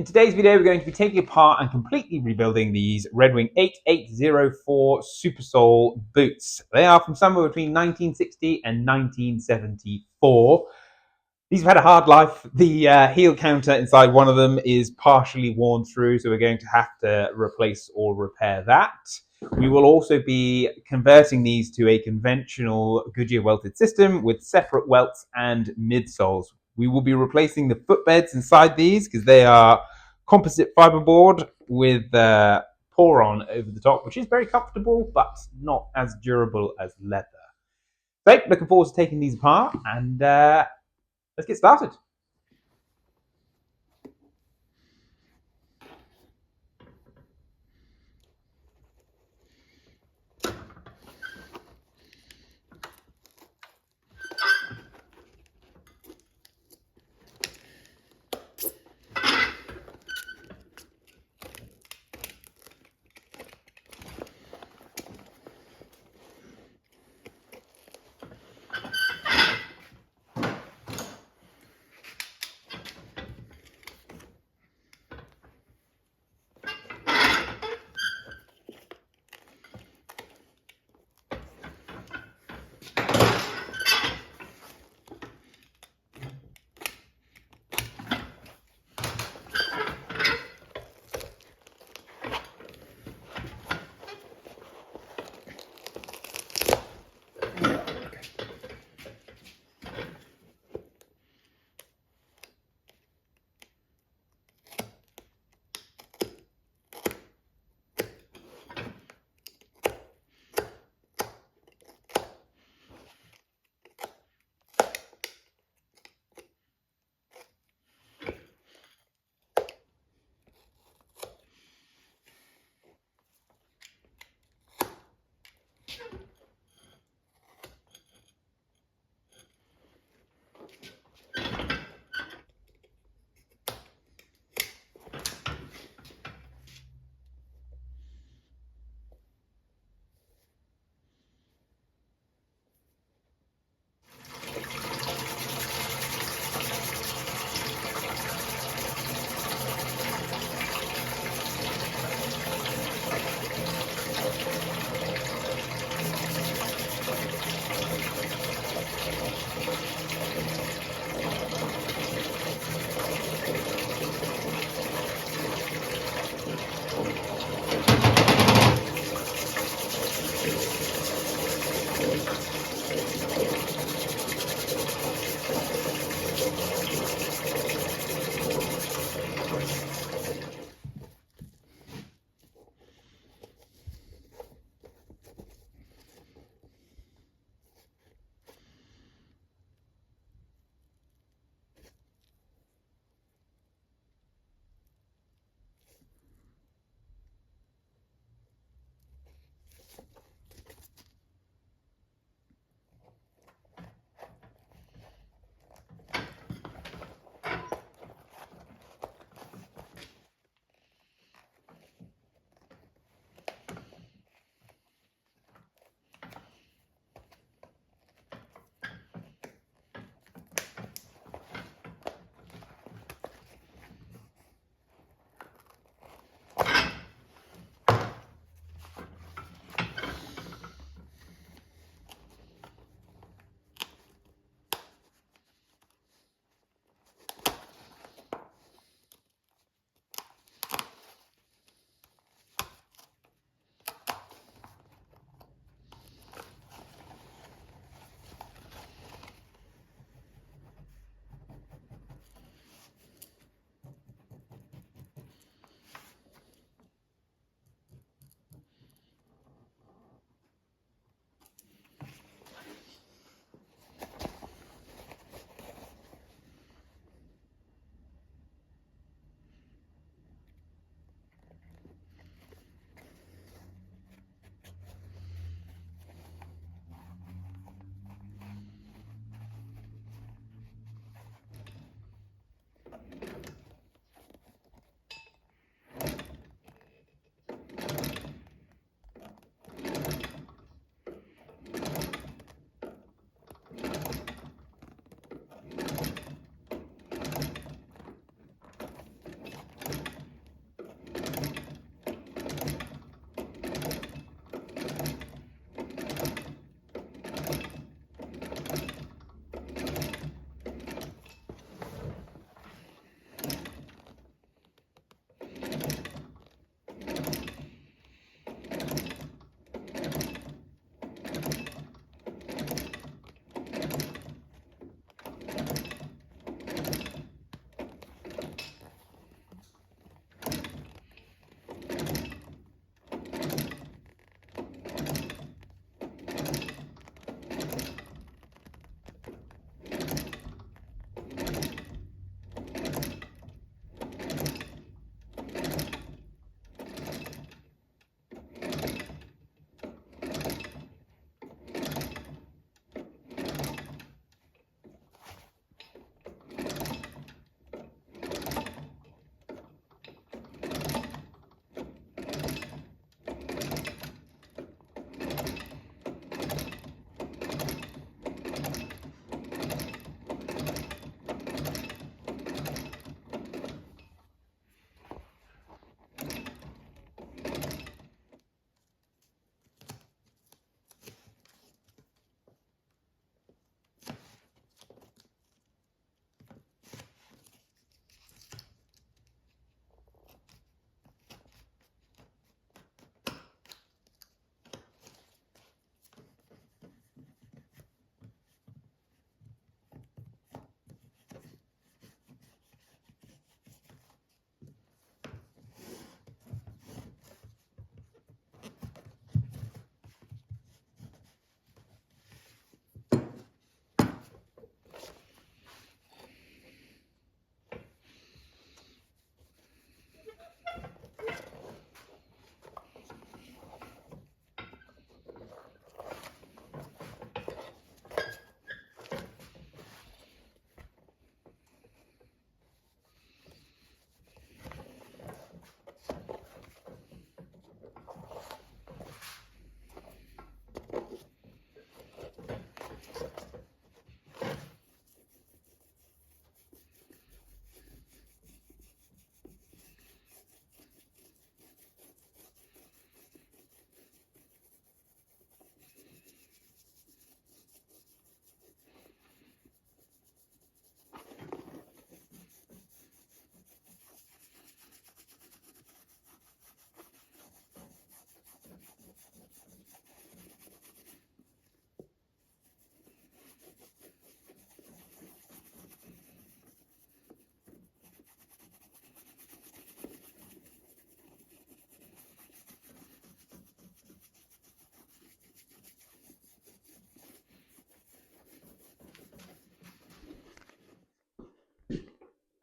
today's video, we're going to be taking apart and completely rebuilding these Red Wing 8804 Super Sole boots. They are from somewhere between 1960 and 1974. These have had a hard life. The heel counter inside one of them is partially worn through, so we're going to have to replace or repair that. We will also be converting these to a conventional Goodyear welted system with separate welts and midsoles. We will be replacing the footbeds inside these because they are composite fiberboard with Poron over the top, which is very comfortable but not as durable as leather. So, looking forward to taking these apart, and let's get started.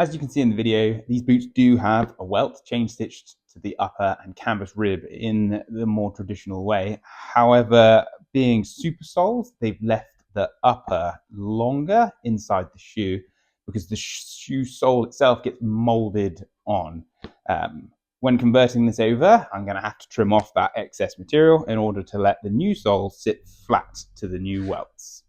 As you can see in the video, these boots do have a welt chain stitched to the upper and canvas rib in the more traditional way. However, being super soles, they've left the upper longer inside the shoe because the shoe sole itself gets molded on. When converting this over, I'm going to have to trim off that excess material in order to let the new sole sit flat to the new welts.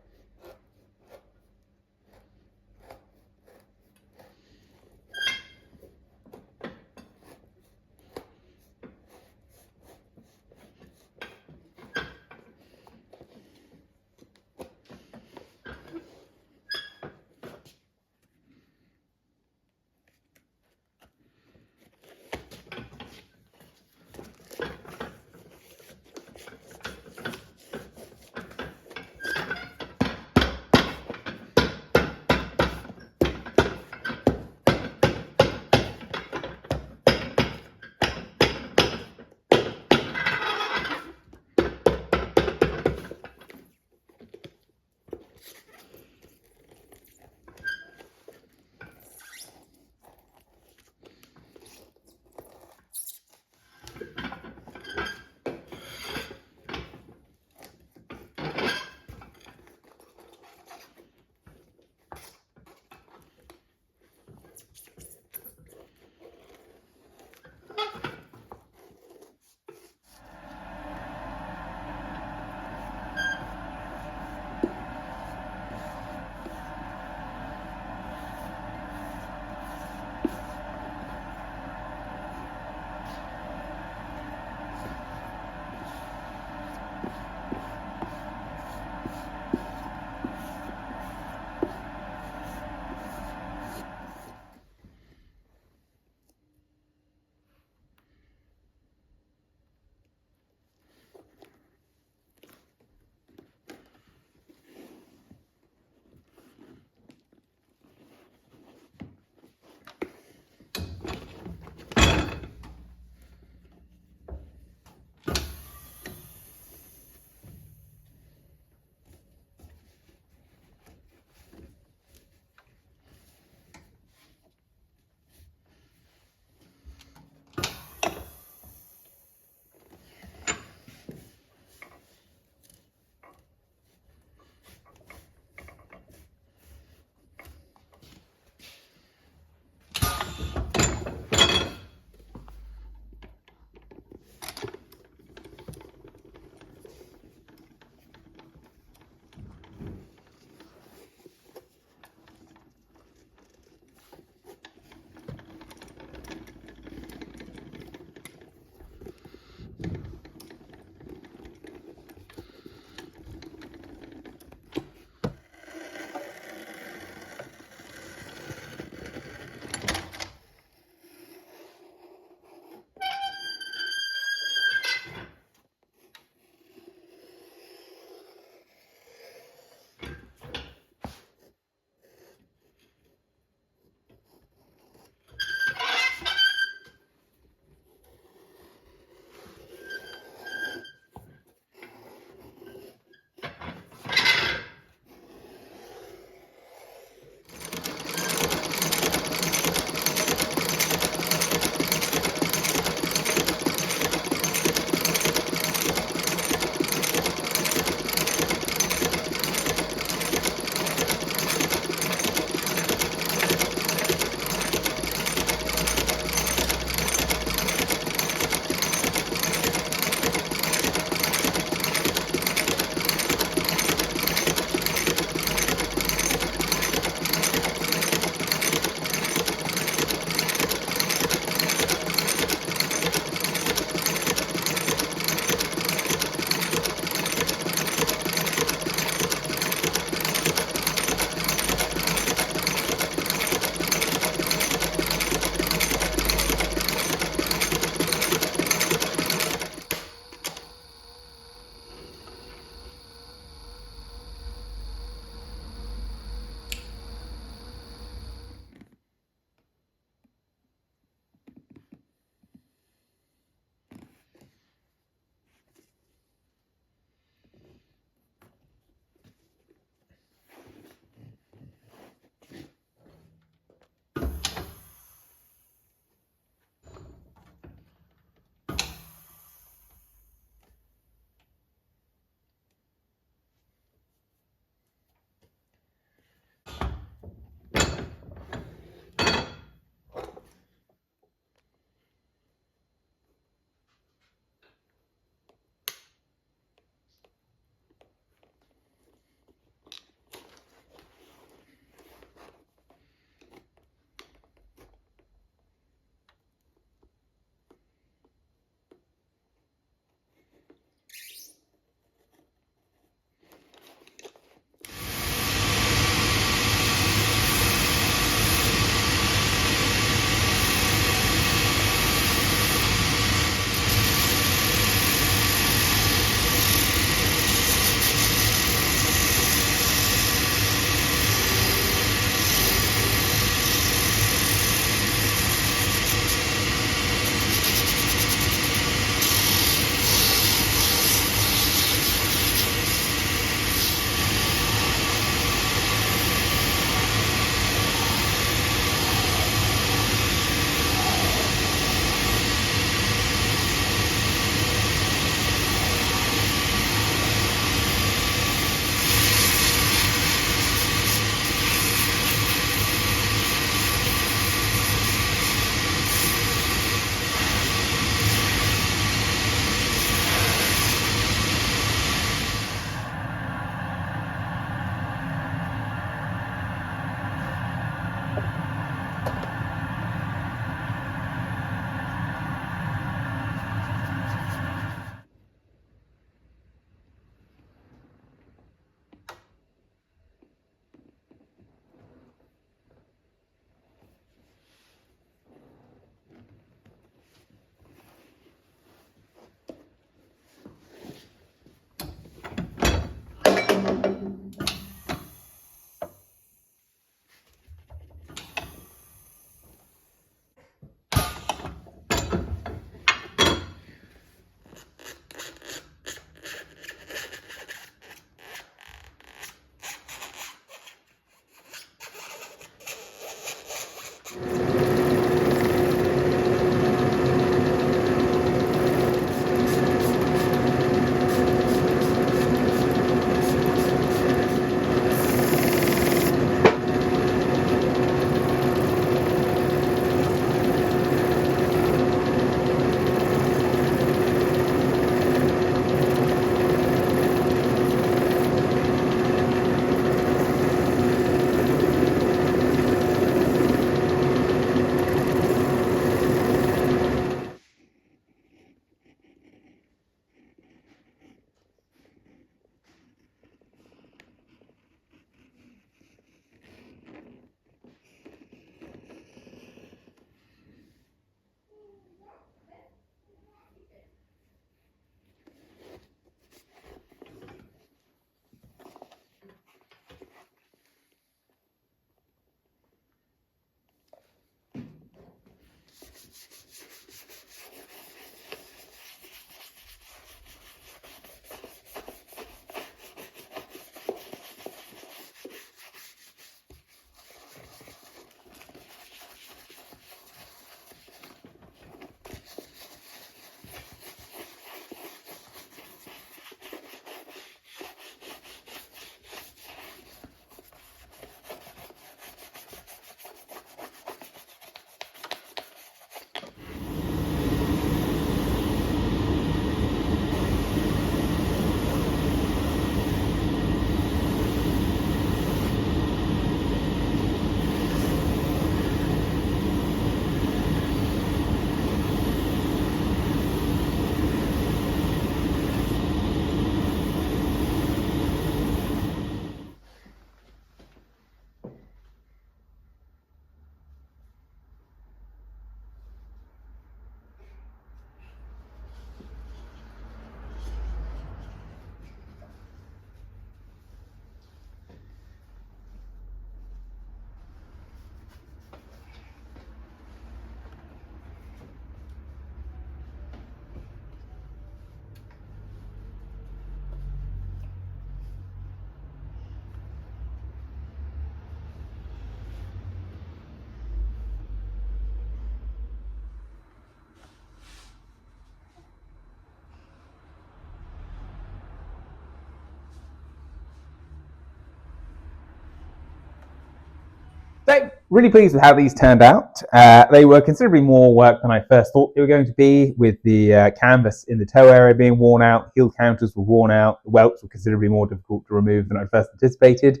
So, really pleased with how these turned out. They were considerably more work than I first thought they were going to be, with the canvas in the toe area being worn out, heel counters were worn out, the welts were considerably more difficult to remove than I first anticipated.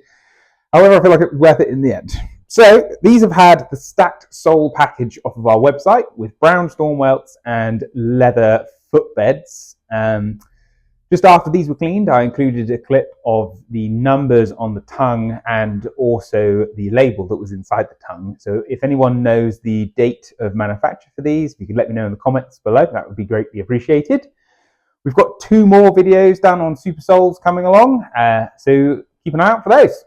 However, I feel like it was worth it in the end. So these have had the stacked sole package off of our website with brown storm welts and leather footbeds. Just after these were cleaned, I included a clip of the numbers on the tongue and also the label that was inside the tongue. So if anyone knows the date of manufacture for these, if you could let me know in the comments below, that would be greatly appreciated. We've got 2 more videos done on super soles coming along, so keep an eye out for those.